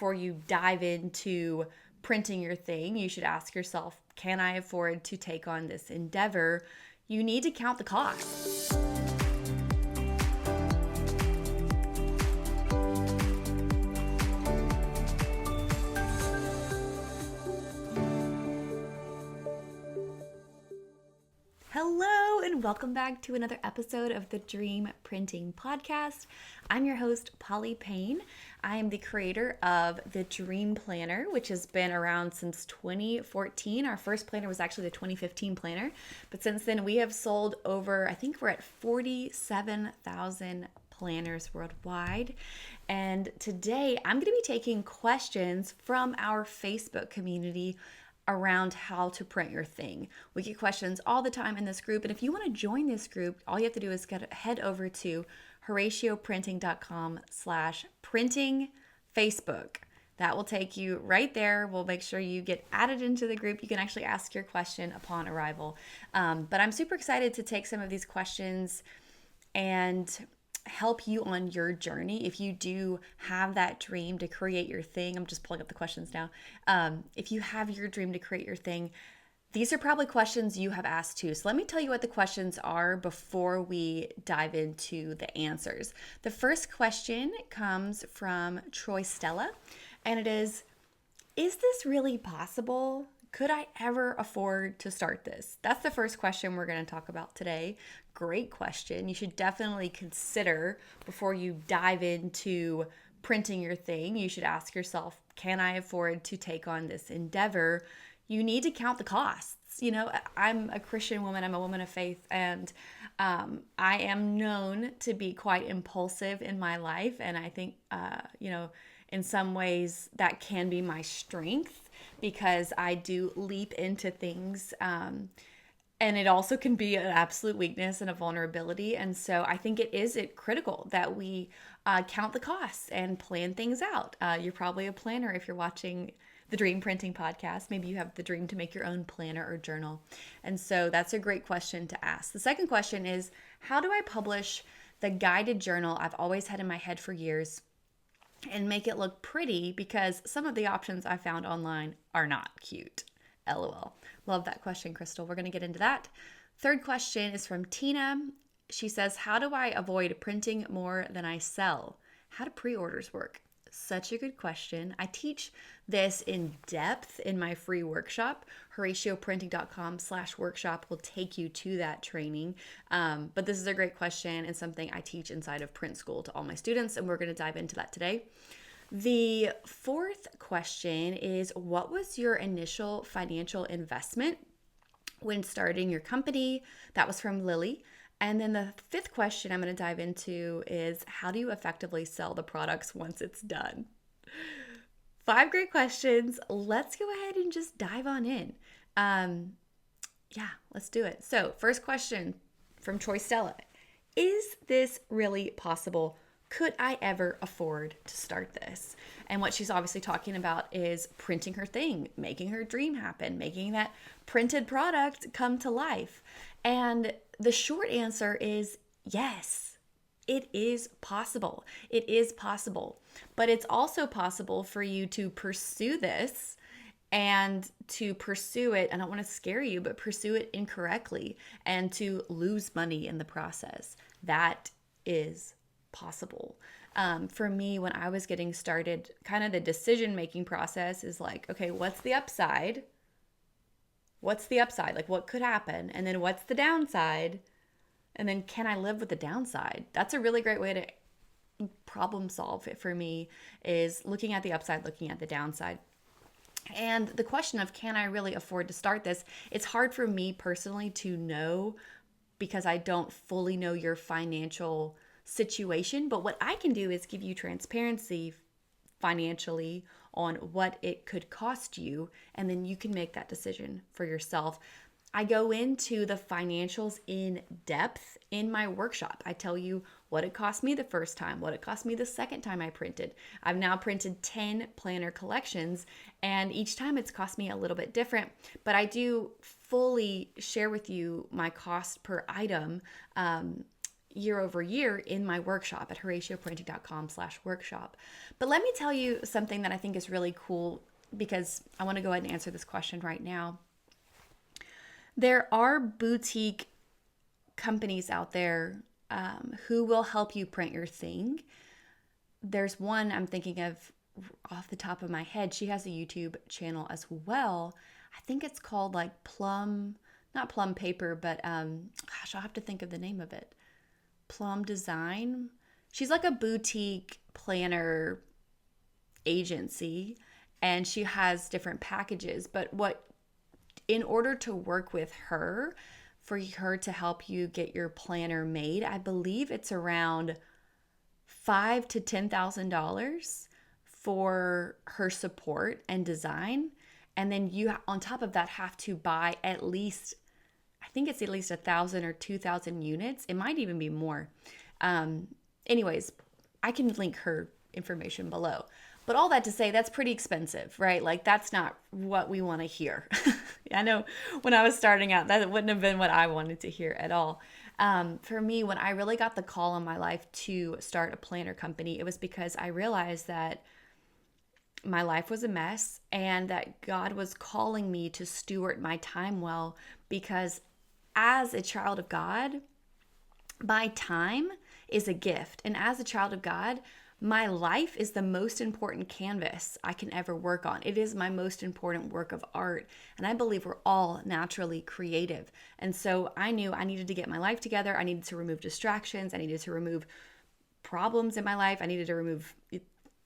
before you dive into printing your thing, you should ask yourself, can I afford to take on this endeavor? You need to count the costs. Hello, and welcome back to another episode of the Dream Printing Podcast. I'm your host, Polly Payne. I am the creator of the Dream Planner, which has been around since 2014. Our first planner was actually the 2015 planner, but since then we have sold over, I think we're at 47,000 planners worldwide. And today I'm going to be taking questions from our Facebook community around how to print your thing. We get questions all the time in this group, and if you want to join this group, all you have to do is head over to HoracioPrinting.com/printing Facebook. That will take you right there. We'll make sure you get added into the group. You can actually ask your question upon arrival. But I'm super excited to take some of these questions and help you on your journey. If you do have that dream to create your thing, I'm just pulling up the questions now. If you have your dream to create your thing, these are probably questions you have asked too. So let me tell you what the questions are before we dive into the answers. The first question comes from Troy Stella, and it is this really possible? Could I ever afford to start this? That's the first question we're going to talk about today. Great question. You should definitely consider before you dive into printing your thing. You should ask yourself, can I afford to take on this endeavor? You need to count the costs. You know, I'm a Christian woman. I'm a woman of faith, and I am known to be quite impulsive in my life. And I think, in some ways that can be my strength, because I do leap into things, and it also can be an absolute weakness and a vulnerability. And so I think it is critical that we count the costs and plan things out. You're probably a planner if you're watching the Dream Printing Podcast. Maybe you have the dream to make your own planner or journal. And so that's a great question to ask. The second question is, how do I publish the guided journal I've always had in my head for years and make it look pretty, because some of the options I found online are not cute? LOL. Love that question, Crystal. We're going to get into that. Third question is from Tina. She says, how do I avoid printing more than I sell? How do pre-orders work? Such a good question. I teach this in depth in my free workshop. HoracioPrinting.com/workshop will take you to that training. But this is a great question and something I teach inside of Print School to all my students, and we're going to dive into that today. The fourth question is, what was your initial financial investment when starting your company? That was from Lily. And then the fifth question I'm going to dive into is, how do you effectively sell the products once it's done? 5 great questions. Let's go ahead and just dive on in. Let's do it. So first question from Troy Stella. Is this really possible? Could I ever afford to start this? And what she's obviously talking about is printing her thing, making her dream happen, making that printed product come to life. And the short answer is yes, it is possible. It is possible. But it's also possible for you to pursue this and to pursue it, I don't want to scare you, but pursue it incorrectly and to lose money in the process. That is possible. For me, when I was getting started, kind of the decision-making process is like, okay, what's the upside? What's the upside? Like, what could happen? And then what's the downside? And then can I live with the downside? That's a really great way to problem solve it for me, is looking at the upside, looking at the downside. And the question of, can I really afford to start this? It's hard for me personally to know, because I don't fully know your financial situation. But what I can do is give you transparency financially on what it could cost you, and then you can make that decision for yourself. I go into the financials in depth in my workshop. I tell you what it cost me the first time, what it cost me the second time I printed. I've now printed 10 planner collections, and each time it's cost me a little bit different, but I do fully share with you my cost per item year over year in my workshop at horacioprinting.com/workshop. But let me tell you something that I think is really cool, because I want to go ahead and answer this question right now. There are boutique companies out there who will help you print your thing. There's one I'm thinking of off the top of my head. She has a YouTube channel as well. I think it's called like not Plum Paper, but gosh, I'll have to think of the name of it. Plum Design. She's like a boutique planner agency, and she has different packages. But in order to work with her, for her to help you get your planner made, I believe it's around $5,000 to $10,000 for her support and design. And then you, on top of that, have to buy at least, I think it's at least 1,000 or 2,000 units. It might even be more. Anyways, I can link her information below. But all that to say, that's pretty expensive, right? Like, that's not what we want to hear. I know when I was starting out, that wouldn't have been what I wanted to hear at all. For me, when I really got the call in my life to start a planner company, it was because I realized that my life was a mess and that God was calling me to steward my time well, because as a child of God, my time is a gift. And as a child of God, my life is the most important canvas I can ever work on. It is my most important work of art. And I believe we're all naturally creative. And so I knew I needed to get my life together. I needed to remove distractions. I needed to remove problems in my life.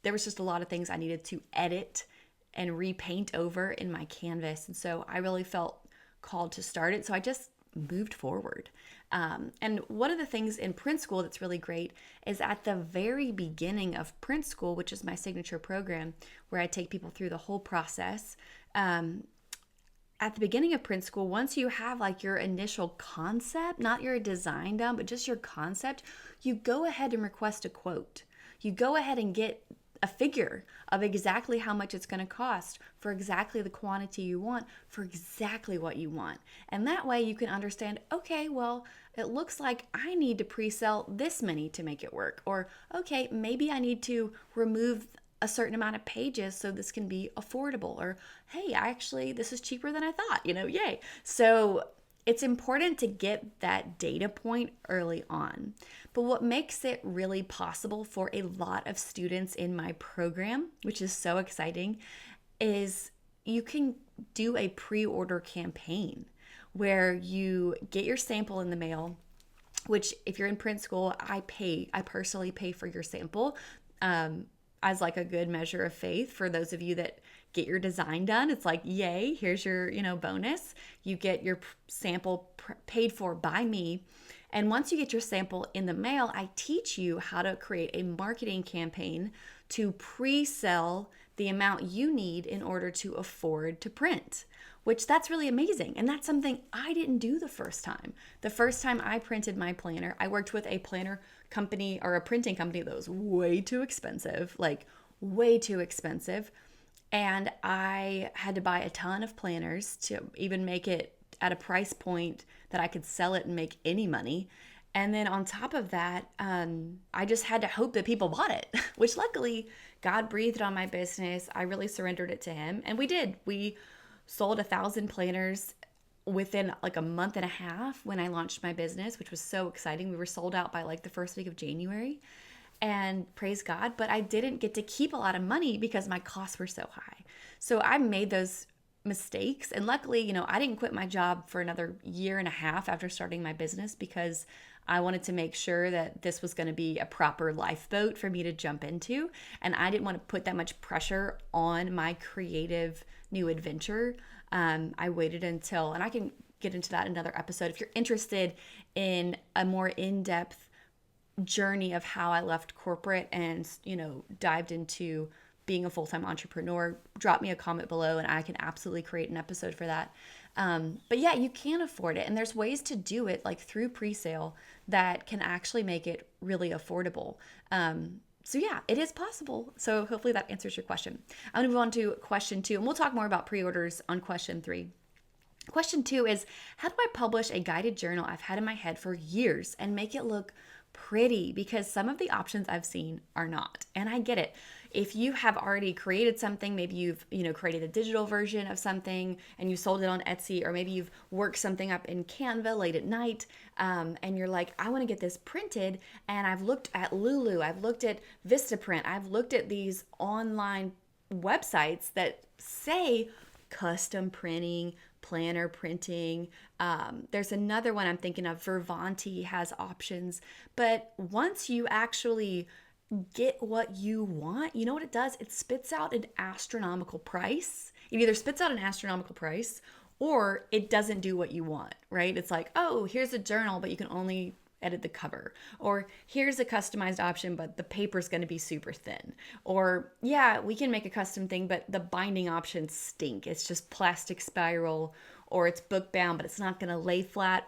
There was just a lot of things I needed to edit and repaint over in my canvas. And so I really felt called to start it. So I just moved forward. And one of the things in print school that's really great is at the very beginning of print school, which is my signature program where I take people through the whole process. At the beginning of print school, once you have like your initial concept, not your design done, but just your concept, you go ahead and request a quote. You go ahead and get a figure of exactly how much it's going to cost for exactly the quantity you want, for exactly what you want. And that way you can understand, okay, well, it looks like I need to pre-sell this many to make it work. Or, okay, maybe I need to remove a certain amount of pages so this can be affordable. Or, hey, this is cheaper than I thought, yay. So it's important to get that data point early on. But what makes it really possible for a lot of students in my program, which is so exciting, is you can do a pre-order campaign where you get your sample in the mail, which if you're in print school, I personally pay for your sample as like a good measure of faith for those of you that get your design done. It's like, yay, here's your, bonus. You get your sample paid for by me. And once you get your sample in the mail, I teach you how to create a marketing campaign to pre-sell the amount you need in order to afford to print, which that's really amazing. And that's something I didn't do the first time. The first time I printed my planner, I worked with a planner company or a printing company that was way too expensive, like way too expensive. And I had to buy a ton of planners to even make it at a price point that I could sell it and make any money. And then on top of that, I just had to hope that people bought it, which luckily God breathed on my business. I really surrendered it to Him. And we did. We sold 1,000 planners within like a month and a half when I launched my business, which was so exciting. We were sold out by like the first week of January. And praise God, but I didn't get to keep a lot of money because my costs were so high. So I made those mistakes. And luckily, I didn't quit my job for another year and a half after starting my business because I wanted to make sure that this was going to be a proper lifeboat for me to jump into. And I didn't want to put that much pressure on my creative new adventure. I waited until, and I can get into that in another episode. If you're interested in a more in-depth journey of how I left corporate and, dived into being a full-time entrepreneur, drop me a comment below and I can absolutely create an episode for that. But yeah, you can afford it. And there's ways to do it like through pre-sale that can actually make it really affordable. So yeah, it is possible. So hopefully that answers your question. I'm gonna move on to question 2 and we'll talk more about pre-orders on question 3. Question 2 is, how do I publish a guided journal I've had in my head for years and make it look pretty, because some of the options I've seen are not. And I get it. If you have already created something, maybe you've, created a digital version of something and you sold it on Etsy, or maybe you've worked something up in Canva late at night, and you're like, I want to get this printed, and I've looked at Lulu, I've looked at Vistaprint, I've looked at these online websites that say custom printing, planner printing. There's another one I'm thinking of, Vervanti has options. But once you actually get what you want, you know what it does? It spits out an astronomical price. It either spits out an astronomical price or it doesn't do what you want, right? It's like, oh, here's a journal, but you can only edit the cover. Or here's a customized option, but the paper's going to be super thin. Or yeah, we can make a custom thing, but the binding options stink. It's just plastic spiral, or it's book bound, but it's not going to lay flat,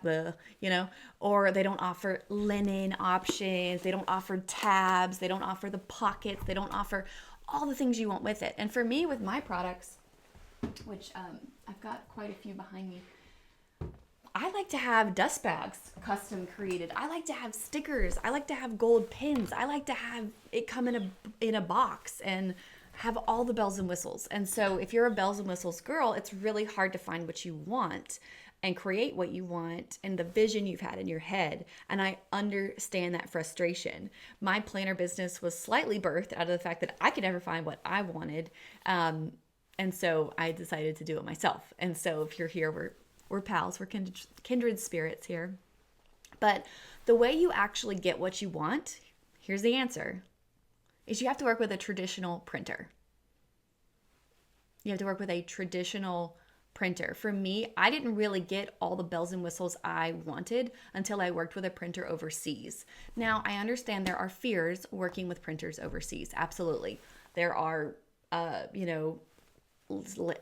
or they don't offer linen options. They don't offer tabs. They don't offer the pockets. They don't offer all the things you want with it. And for me, with my products, which I've got quite a few behind me, I like to have dust bags custom created. I like to have stickers. I like to have gold pins. I like to have it come in a box and have all the bells and whistles. And so if you're a bells and whistles girl, it's really hard to find what you want and create what you want and the vision you've had in your head. And I understand that frustration. My planner business was slightly birthed out of the fact that I could never find what I wanted. And so I decided to do it myself. And so if you're here, we're pals, we're kindred spirits here. But the way you actually get what you want, here's the answer, is you have to work with a traditional printer. You have to work with a traditional printer. For me, I didn't really get all the bells and whistles I wanted until I worked with a printer overseas. Now, I understand there are fears working with printers overseas. Absolutely. There are,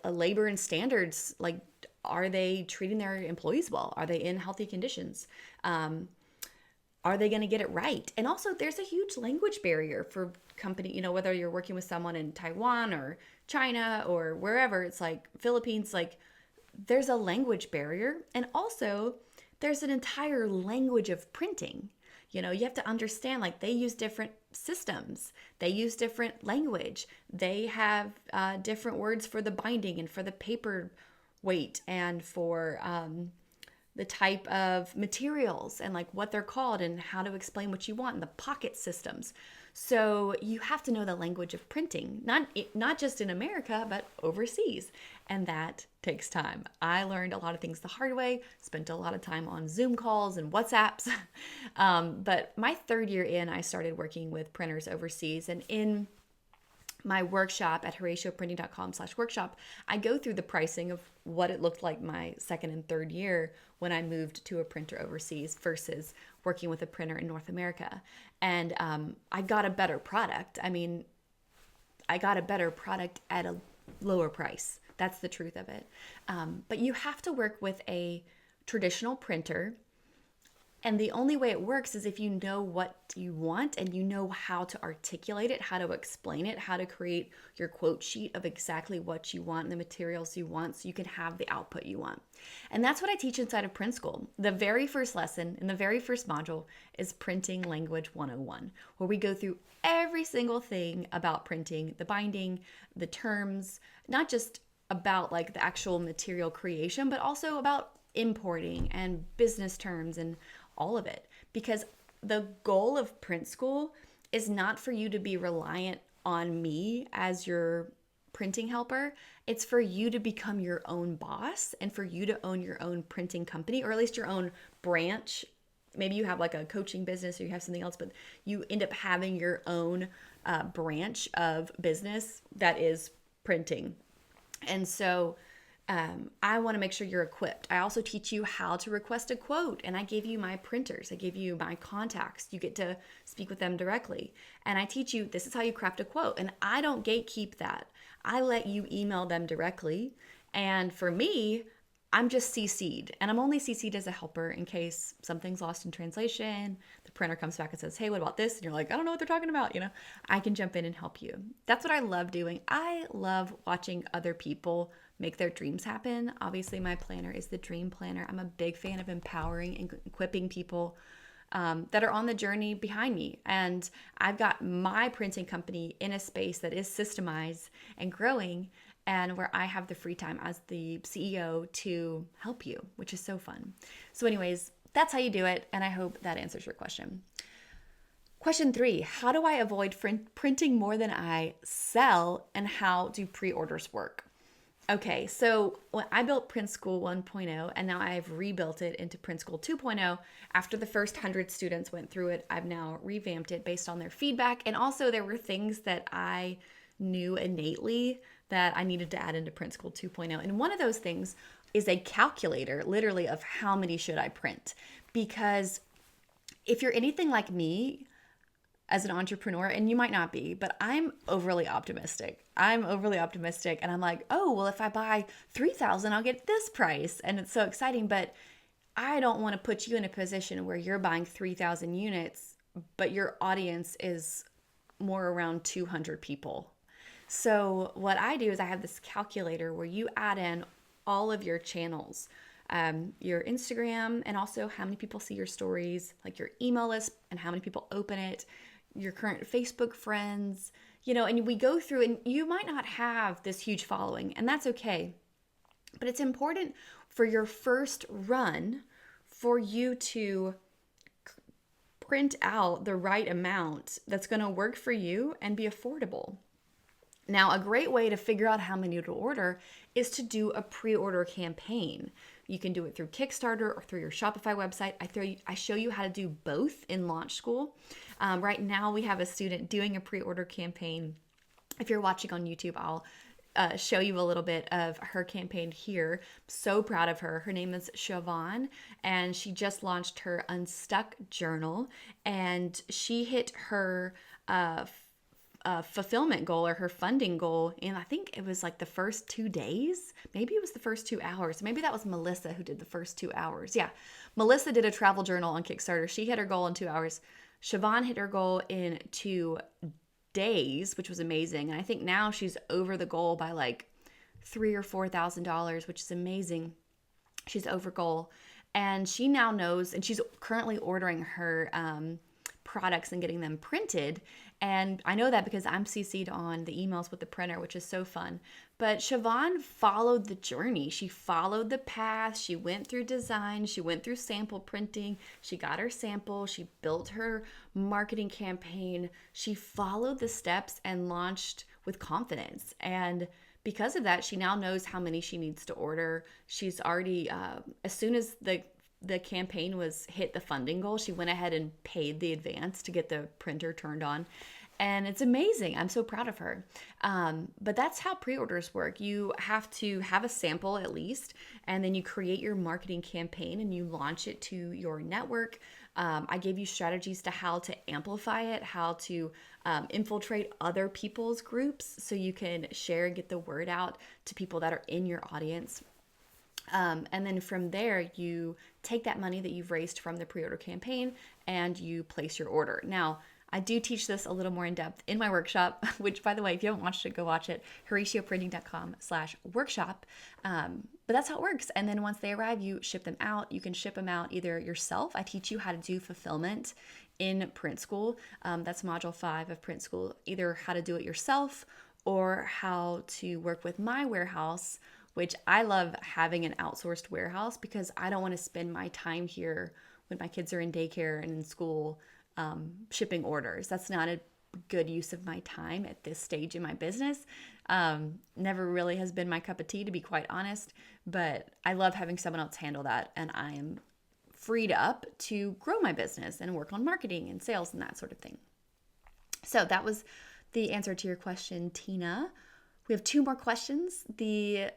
labor and standards, like, are they treating their employees well? Are they in healthy conditions? Are they going to get it right? And also, there's a huge language barrier for company, whether you're working with someone in Taiwan or China or wherever, it's like Philippines, like there's a language barrier. And also, there's an entire language of printing. You have to understand, like, they use different systems. They use different language. They have different words for the binding and for the paper weight and for the type of materials and like what they're called and how to explain what you want and the pocket systems. So you have to know the language of printing, not just in America, but overseas. And that takes time. I learned a lot of things the hard way, spent a lot of time on Zoom calls and WhatsApps. But my third year in, I started working with printers overseas. And in my workshop at horacioprinting.com/workshop, I go through the pricing of what it looked like my second and third year when I moved to a printer overseas versus working with a printer in North America. And I got a better product. I got a better product at a lower price. That's the truth of it. But you have to work with a traditional printer. And the only way it works is if you know what you want and you know how to articulate it, how to explain it, how to create your quote sheet of exactly what you want and the materials you want so you can have the output you want. And that's what I teach inside of Print School. The very first lesson in the very first module is Printing Language 101, where we go through every single thing about printing, the binding, the terms, not just about like the actual material creation, but also about importing and business terms and all of it. Because the goal of Print School is not for you to be reliant on me as your printing helper. It's for you to become your own boss and for you to own your own printing company, or at least your own branch. Maybe you have like a coaching business or you have something else, but you end up having your own branch of business that is printing. And so I want to make sure you're equipped. I also teach you how to request a quote, and I give you my printers. I give you my contacts. You get to speak with them directly. And I teach you, this is how you craft a quote. And I don't gatekeep that. I let you email them directly. And for me, I'm just CC'd. And I'm only CC'd as a helper in case something's lost in translation. The printer comes back and says, hey, what about this? And you're like, I don't know what they're talking about. I can jump in and help you. That's what I love doing. I love watching other people make their dreams happen. Obviously, my planner is the dream planner. I'm a big fan of empowering and equipping people that are on the journey behind me. And I've got my printing company in a space that is systemized and growing, and where I have the free time as the CEO to help you, which is so fun. So anyways, that's how you do it. And I hope that answers your question. Question 3, how do I avoid printing more than I sell, and how do pre-orders work? Okay, so when I built Print School 1.0, and now I've rebuilt it into Print School 2.0, after the first 100 students went through it, I've now revamped it based on their feedback. And also there were things that I knew innately that I needed to add into Print School 2.0. And one of those things is a calculator, literally, of how many should I print. Because if you're anything like me, as an entrepreneur, and you might not be, but I'm overly optimistic. And I'm like, oh, well, if I buy 3,000, I'll get this price. And it's so exciting. But I don't want to put you in a position where you're buying 3,000 units, but your audience is more around 200 people. So what I do is I have this calculator where you add in all of your channels, your Instagram, and also how many people see your stories, like your email list and how many people open it, your current Facebook friends, and we go through, and you might not have this huge following, and that's okay. But it's important for your first run for you to print out the right amount that's going to work for you and be affordable. Now, a great way to figure out how many to order is to do a pre-order campaign. You can do it through Kickstarter or through your Shopify website. I show you how to do both in Launch School. Right now, we have a student doing a pre-order campaign. If you're watching on YouTube, I'll show you a little bit of her campaign here. So proud of her. Her name is Siobhan, and she just launched her Unstuck journal, and she hit her fulfillment goal, or her funding goal, and I think it was like the first 2 days. Maybe it was the first 2 hours. Maybe that was Melissa who did the first 2 hours. Yeah, Melissa did a travel journal on Kickstarter. She hit her goal in 2 hours. Siobhan hit her goal in 2 days, which was amazing. And I think now she's over the goal by like $3,000 or $4,000, which is amazing. She's over goal, and she now knows, and she's currently ordering her products and getting them printed. And I know that because I'm CC'd on the emails with the printer, which is so fun. But Siobhan followed the journey. She followed the path. She went through design. She went through sample printing. She got her sample. She built her marketing campaign. She followed the steps and launched with confidence. And because of that, she now knows how many she needs to order. She's already, as soon as the campaign was hit the funding goal, she went ahead and paid the advance to get the printer turned on. And it's amazing. I'm so proud of her. But that's how pre-orders work. You have to have a sample at least, and then you create your marketing campaign and you launch it to your network. I gave you strategies to how to amplify it, how to infiltrate other people's groups so you can share and get the word out to people that are in your audience. And then from there, you take that money that you've raised from the pre-order campaign and you place your order. Now, I do teach this a little more in depth in my workshop, which, by the way, if you haven't watched it, go watch it, HoracioPrinting.com/workshop. But that's how it works. And then once they arrive, you ship them out. You can ship them out either yourself. I teach you how to do fulfillment in Print School. That's Module 5 of Print School. Either how to do it yourself or how to work with my warehouse, which I love having an outsourced warehouse because I don't want to spend my time here when my kids are in daycare and in school shipping orders. That's not a good use of my time at this stage in my business. Never really has been my cup of tea, to be quite honest, but I love having someone else handle that, and I am freed up to grow my business and work on marketing and sales and that sort of thing. So that was the answer to your question, Tina. We have 2 more questions. The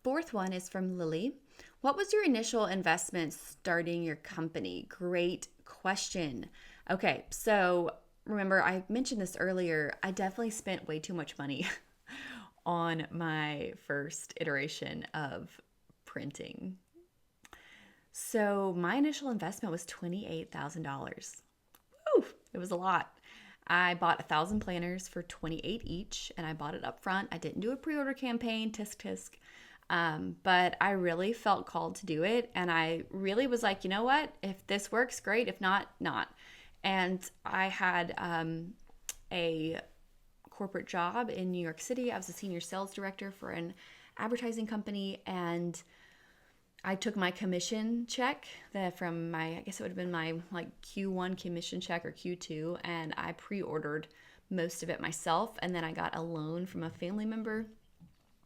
4th one is from Lily. What was your initial investment starting your company? Great question. Okay, so remember I mentioned this earlier. I definitely spent way too much money on my first iteration of printing. So my initial investment was $28,000. Woo, it was a lot. I bought 1,000 planners for $28 each, and I bought it up front. I didn't do a pre-order campaign, tisk tisk. But I really felt called to do it. And I really was like, you know what? If this works, great. If not, not. And I had a corporate job in New York City. I was a senior sales director for an advertising company, and I took my commission check from my, I guess it would have been my like Q1 commission check or Q2, and I pre-ordered most of it myself. And then I got a loan from a family member,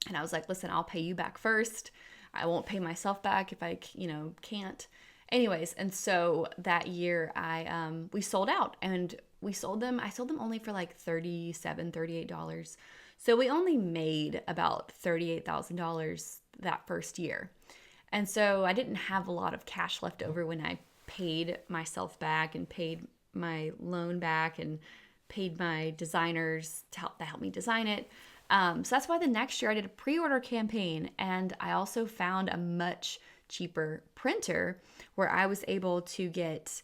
and I was like, listen, I'll pay you back first. I won't pay myself back if I, can't. Anyways, and so that year we sold out, and I sold them only for like $37, $38. So we only made about $38,000 that first year. And so I didn't have a lot of cash left over when I paid myself back and paid my loan back and paid my designers that helped me design it. So that's why the next year I did a pre-order campaign, and I also found a much cheaper printer where I was able to get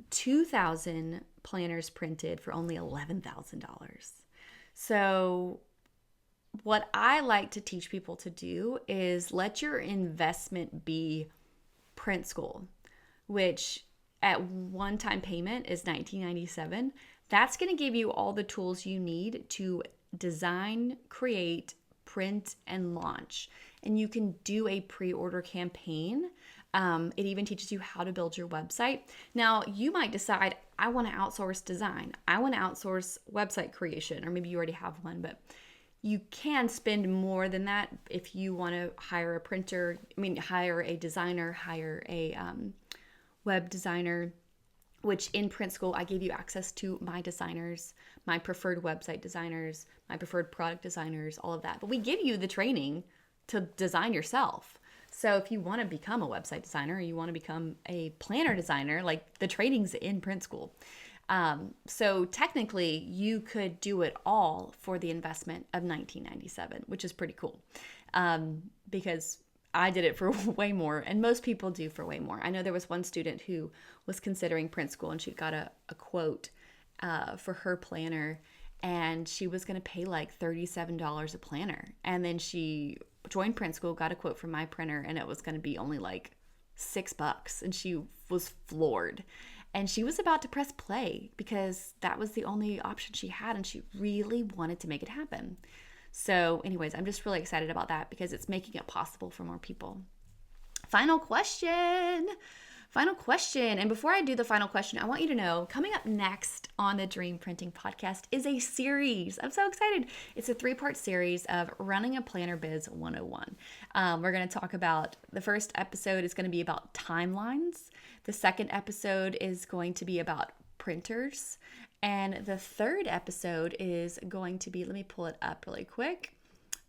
2,000 planners printed for only $11,000. So what I like to teach people to do is let your investment be print school, which at one-time payment is $19.97. That's going to give you all the tools you need to design, create, print, and launch. And you can do a pre-order campaign. It even teaches you how to build your website. Now, you might decide, I want to outsource design. I want to outsource website creation, or maybe you already have one, but you can spend more than that if you want to hire a printer. Hire a designer, hire a web designer, which in print school, I gave you access to my designers, my preferred website designers, my preferred product designers, all of that. But we give you the training to design yourself. So if you want to become a website designer, or you want to become a planner designer, like the training's in print school. So technically you could do it all for the investment of $19.97, which is pretty cool. Because I did it for way more, and most people do for way more. I know there was one student who was considering print school, and she got a quote for her planner, and she was going to pay like $37 a planner. And then she joined print school, got a quote from my printer, and it was going to be only like $6, and she was floored. And she was about to press play because that was the only option she had, and she really wanted to make it happen. So anyways, I'm just really excited about that because it's making it possible for more people. Final question. And before I do the final question, I want you to know, coming up next on the Dream Printing Podcast is a series. I'm so excited. It's a 3-part series of Running a Planner Biz 101. We're going to talk about, the first episode is going to be about timelines. The second episode is going to be about printers. And the third episode is going to be, let me pull it up really quick.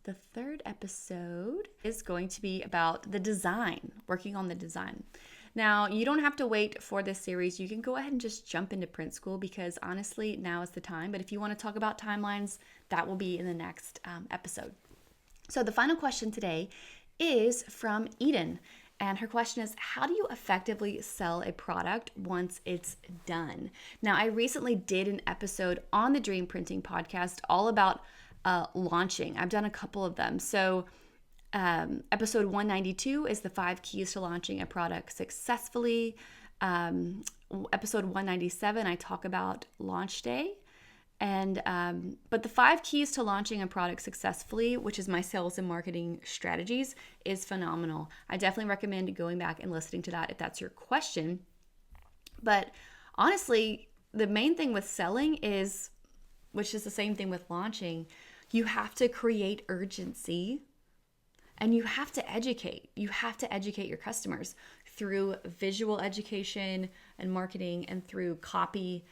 The third episode is going to be about the design, working on the design. Now, you don't have to wait for this series. You can go ahead and just jump into print school because honestly, now is the time. But if you want to talk about timelines, that will be in the next episode. So the final question today is from Eden. And her question is, how do you effectively sell a product once it's done? Now, I recently did an episode on the Dream Printing Podcast all about launching. I've done a couple of them. So episode 192 is the 5 keys to launching a product successfully. Episode 197, I talk about launch day. And but the 5 keys to launching a product successfully, which is my sales and marketing strategies, is phenomenal. I definitely recommend going back and listening to that if that's your question. But honestly, the main thing with selling is, which is the same thing with launching, you have to create urgency and you have to educate. You have to educate your customers through visual education and marketing and through copy.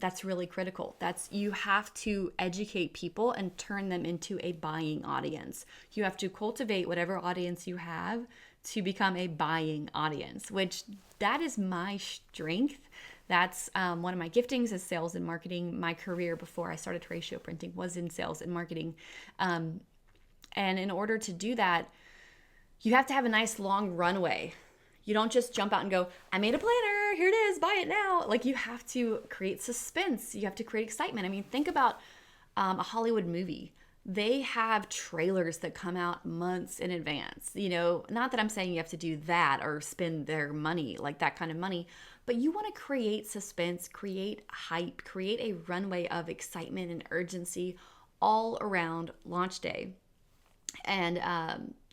That's really critical. You have to educate people and turn them into a buying audience. You have to cultivate whatever audience you have to become a buying audience, which that is my strength. That's one of my giftings is sales and marketing. My career before I started Horacio Printing was in sales and marketing. And in order to do that, you have to have a nice long runway. You don't just jump out and go, I made a planner, here it is, buy it now. Like, you have to create suspense. You have to create excitement. I mean, think about a Hollywood movie. they have trailers that come out months in advance. Not that I'm saying you have to do that or spend their money, like that kind of money, but you want to create suspense, create hype, create a runway of excitement and urgency all around launch day. And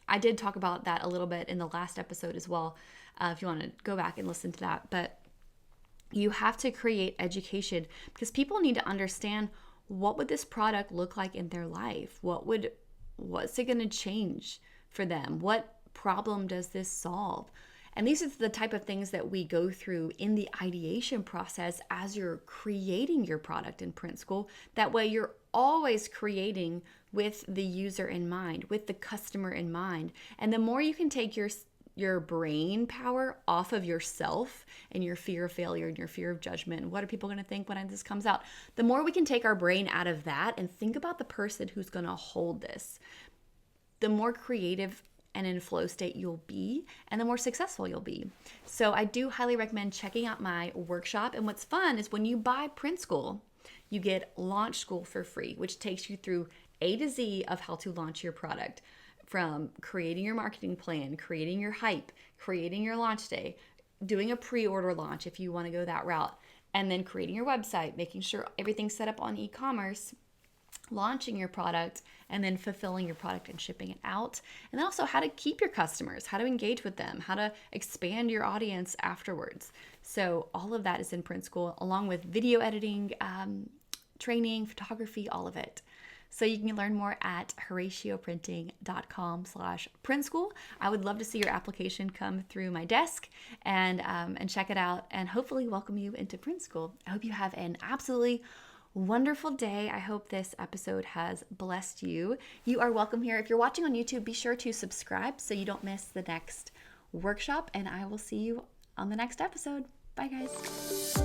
I did talk about that a little bit in the last episode as well, if you want to go back and listen to that. But you have to create education because people need to understand, what would this product look like in their life? What's it going to change for them? What problem does this solve? And these are the type of things that we go through in the ideation process as you're creating your product in Print School. That way you're always creating with the user in mind, with the customer in mind. And the more you can take your brain power off of yourself and your fear of failure and your fear of judgment and what are people going to think when this comes out, the more we can take our brain out of that and think about the person who's going to hold this, the more creative and in flow state you'll be, and the more successful you'll be. So I do highly recommend checking out my workshop. And what's fun is when you buy Print School, you get Launch School for free, which takes you through A to Z of how to launch your product, from creating your marketing plan, creating your hype, creating your launch day, doing a pre-order launch if you want to go that route, and then creating your website, making sure everything's set up on e-commerce, launching your product, and then fulfilling your product and shipping it out. And then also how to keep your customers, how to engage with them, how to expand your audience afterwards. So all of that is in Print School, along with video editing, training, photography, all of it. So you can learn more at horacioprinting.com/print school. I would love to see your application come through my desk and check it out, and hopefully welcome you into Print School. I hope you have an absolutely wonderful day. I hope this episode has blessed you. You are welcome here. If you're watching on YouTube, be sure to subscribe so you don't miss the next workshop, and I will see you on the next episode. Bye, guys.